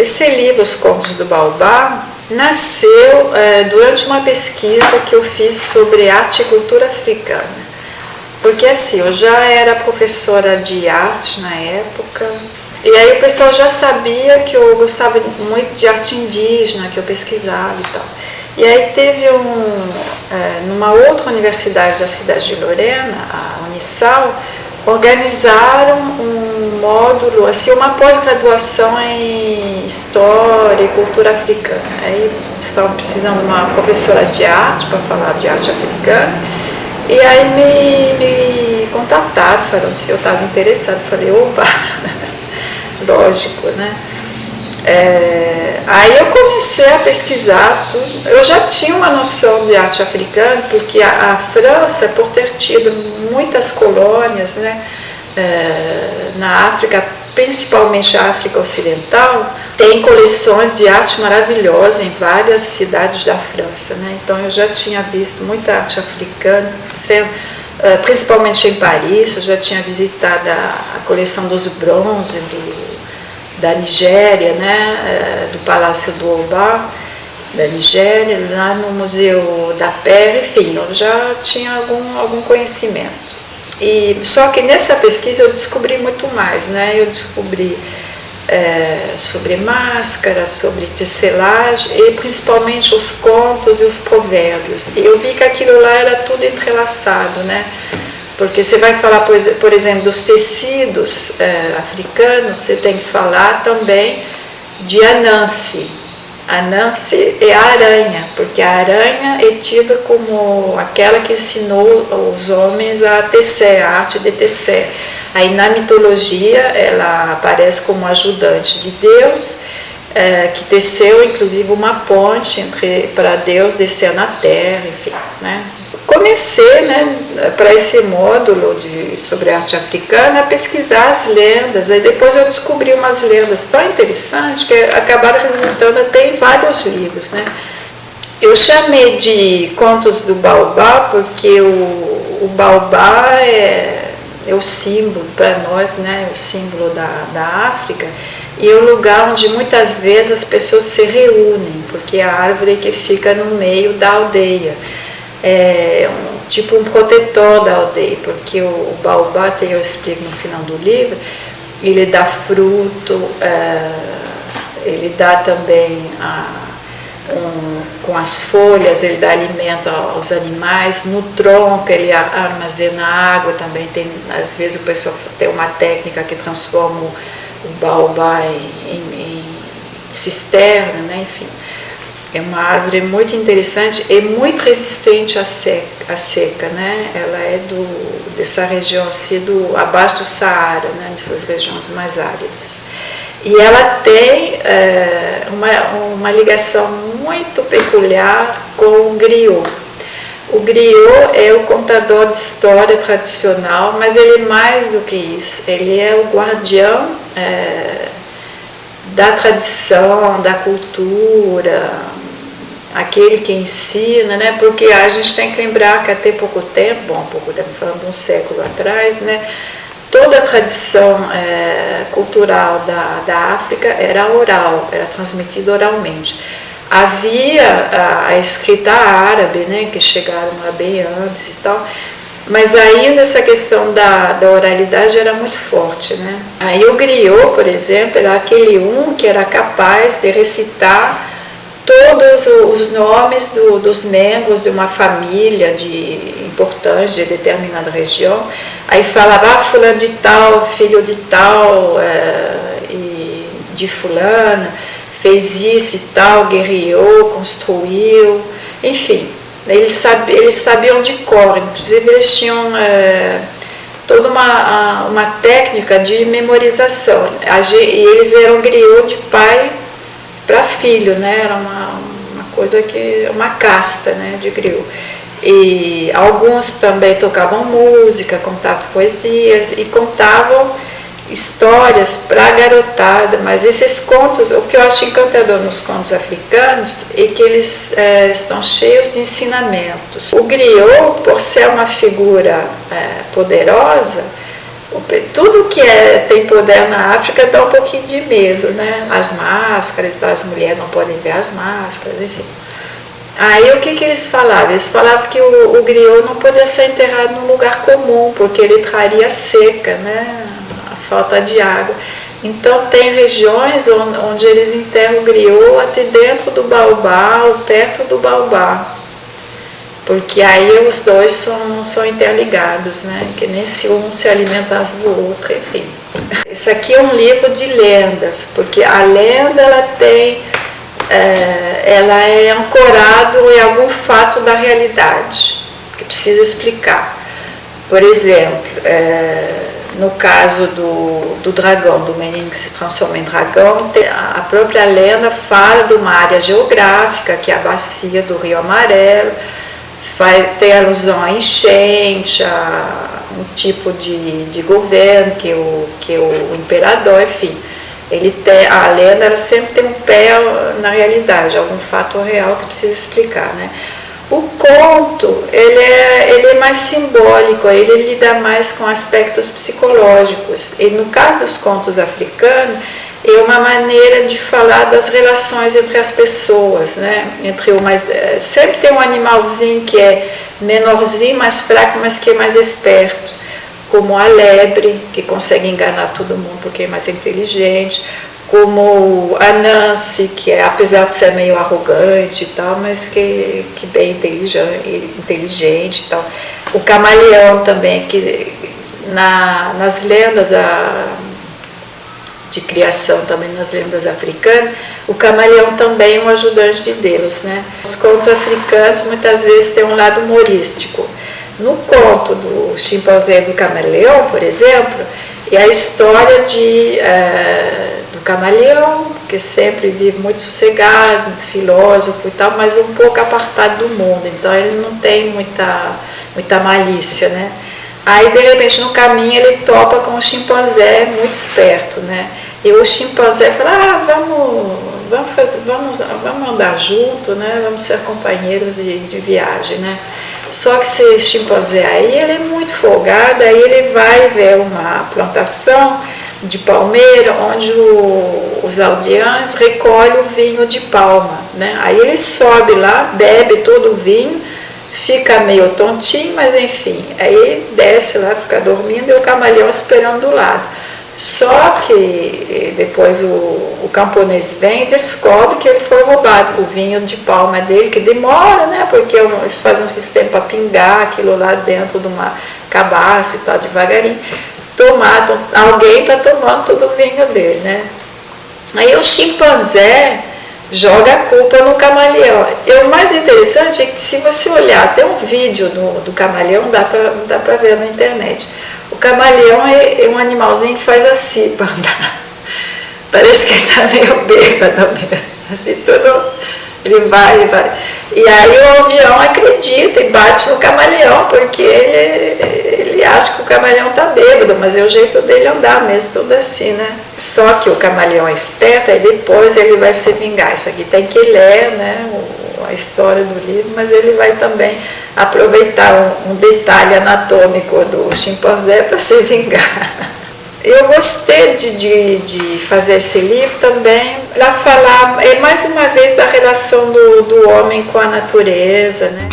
esse livro, Os Contos do Baobá, nasceu durante uma pesquisa que eu fiz sobre arte e cultura africana. Porque assim, eu já era professora de arte na época, e aí o pessoal já sabia que eu gostava muito de arte indígena, que eu pesquisava e tal. E aí teve numa outra universidade da cidade de Lorena, a Unisal, organizaram um módulo, assim, uma pós-graduação em História e Cultura Africana. Aí estavam precisando de uma professora de arte para falar de arte africana. E aí me contataram, falando se eu estava interessada. Falei, opa, lógico, né? Aí eu comecei a pesquisar tudo. Eu já tinha uma noção de arte africana, porque a França, por ter tido muitas colônias, né, na África, principalmente a África Ocidental, tem coleções de arte maravilhosas em várias cidades da França, né? Então eu já tinha visto muita arte africana, principalmente em Paris. Eu já tinha visitado a coleção dos bronzes da Nigéria, né? Do Palácio do Oba, da Nigéria, lá no Museu da Pele, enfim, eu já tinha algum conhecimento. Só que nessa pesquisa eu descobri muito mais, né? Eu descobri sobre máscaras, sobre tecelagem e principalmente os contos e os provérbios. E eu vi que aquilo lá era tudo entrelaçado, né? Porque você vai falar, por exemplo, dos tecidos africanos, você tem que falar também de Anansi. Anansi é a aranha, porque a aranha é tida como aquela que ensinou os homens a tecer, a arte de tecer. Aí na mitologia ela aparece como ajudante de Deus, que teceu inclusive uma ponte para Deus descer na terra, enfim, né? Comecei, né, para esse módulo sobre arte africana a pesquisar as lendas. Aí depois eu descobri umas lendas tão interessantes que acabaram resultando até em vários livros, né? Eu chamei de Contos do Baobá porque o baobá é o símbolo para nós, né, o símbolo da África, e é o lugar onde muitas vezes as pessoas se reúnem, porque é a árvore que fica no meio da aldeia. Tipo um protetor da aldeia, porque o baobá, eu explico no final do livro, ele dá fruto, ele dá também com as folhas, ele dá alimento aos animais. No tronco ele armazena água também. Às vezes o pessoal tem uma técnica que transforma o baobá em cisterna, né? Enfim. É uma árvore muito interessante e muito resistente à seca, né? Ela é dessa região assim, abaixo do Saara, né? Dessas regiões mais áridas. E ela tem uma ligação muito peculiar com o griot. O griot é o contador de história tradicional, mas ele é mais do que isso. Ele é o guardião da tradição, da cultura, aquele que ensina, né? Porque a gente tem que lembrar que até pouco tempo, falando de um século atrás, né? Toda a tradição cultural da África era oral, era transmitida oralmente. Havia a escrita árabe, né? Que chegaram lá bem antes e tal, mas ainda essa questão da oralidade era muito forte, né? Aí o griot, por exemplo, era aquele que era capaz de recitar todos os nomes dos membros de uma família importante de determinada região. Aí falava, fulano de tal, filho de tal, e de fulana, fez isso e tal, guerreou, construiu, enfim. Eles sabiam de cor, inclusive eles tinham toda uma técnica de memorização. E eles eram griot de pai para filho, né? Era uma coisa uma casta, né, de griot. E alguns também tocavam música, contavam poesias e contavam histórias para a garotada. Mas esses contos, o que eu acho encantador nos contos africanos é que eles estão cheios de ensinamentos. O griot, por ser uma figura poderosa, Tudo que tem poder na África dá um pouquinho de medo, né? As máscaras, as mulheres não podem ver as máscaras, enfim. Aí o que eles falavam? Eles falavam que o griot não podia ser enterrado num lugar comum, porque ele traria seca, né? A falta de água. Então tem regiões onde eles enterram o griot até dentro do baobá ou perto do baobá, porque aí os dois são interligados, né? Que nem se um se alimentasse do outro, enfim. Isso aqui é um livro de lendas, porque a lenda ela é ancorada em algum fato da realidade, que precisa explicar. Por exemplo, no caso do dragão, do menino que se transforma em dragão, a própria lenda fala de uma área geográfica, que é a bacia do Rio Amarelo, tem alusão a enchente, a um tipo de governo, que é o imperador, enfim. A lenda ela sempre tem um pé na realidade, algum fato real que precisa explicar, né? O conto, ele é mais simbólico, ele lida mais com aspectos psicológicos. E no caso dos contos africanos, é uma maneira de falar das relações entre as pessoas, né? Sempre tem um animalzinho que é menorzinho, mais fraco, mas que é mais esperto, como a lebre, que consegue enganar todo mundo porque é mais inteligente, como a Nancy, que apesar de ser meio arrogante e tal, mas que bem inteligente e tal. O camaleão também, que nas lendas de criação, também nas lendas africanas, o camaleão também é um ajudante de Deus, né? Os contos africanos muitas vezes têm um lado humorístico. No conto do chimpanzé e do camaleão, por exemplo, é a história do camaleão, que sempre vive muito sossegado, filósofo e tal, mas um pouco apartado do mundo, então ele não tem muita malícia, né? Aí, de repente, no caminho, ele topa com um chimpanzé muito esperto, né? E o chimpanzé fala, vamos andar junto, né? Vamos ser companheiros de viagem, né? Só que esse chimpanzé aí, ele é muito folgado, aí ele vai ver uma plantação de palmeira, onde os aldeães recolhem o vinho de palma, né? Aí ele sobe lá, bebe todo o vinho, fica meio tontinho, mas enfim, aí desce lá, fica dormindo e o camaleão esperando do lado. Só que depois o camponês vem e descobre que ele foi roubado, o vinho de palma dele, que demora, né? Porque eles fazem um sistema para pingar aquilo lá dentro de uma cabaça e tal, devagarinho. Alguém está tomando todo o vinho dele, né? Aí o chimpanzé joga a culpa no camaleão. E o mais interessante é que, se você olhar, tem um vídeo do camaleão, dá para ver na internet. O camaleão é um animalzinho que faz assim para andar. Parece que ele está meio bêbado mesmo. Assim, ele vai. E aí o avião acredita e bate no camaleão, porque ele acha que o camaleão está bêbado, mas é o jeito dele andar mesmo, tudo assim, né? Só que o camaleão é esperto e depois ele vai se vingar. Isso aqui tem que ler, né, a história do livro, mas ele vai também aproveitar um detalhe anatômico do chimpanzé para se vingar. Eu gostei de fazer esse livro também para falar mais uma vez da relação do homem com a natureza, né?